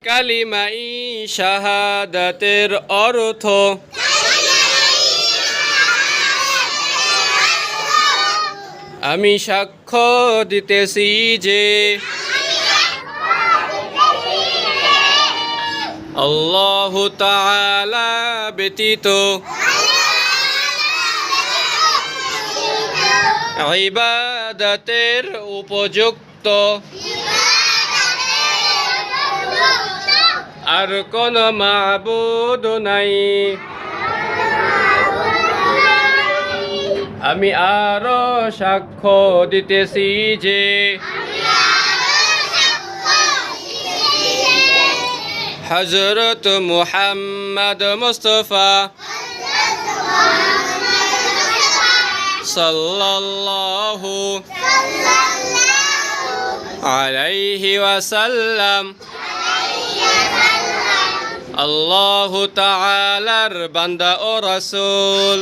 কালিমাই শাহাদাতের অর্থ আমি সাক্ষ্য দিতেছি যে আল্লাহু তাআলা ব্যতীত ইবাদতের উপযুক্ত আর কোন মাবুদ নাই। আমি আরো সাক্ষ্য দিতেছি যে হযরত মুহাম্মদ মুস্তাফা সাল্লাল্লাহু আলাইহি ওয়াসাল্লাম আল্লাহু তাআলার বান্দা ও রাসূল।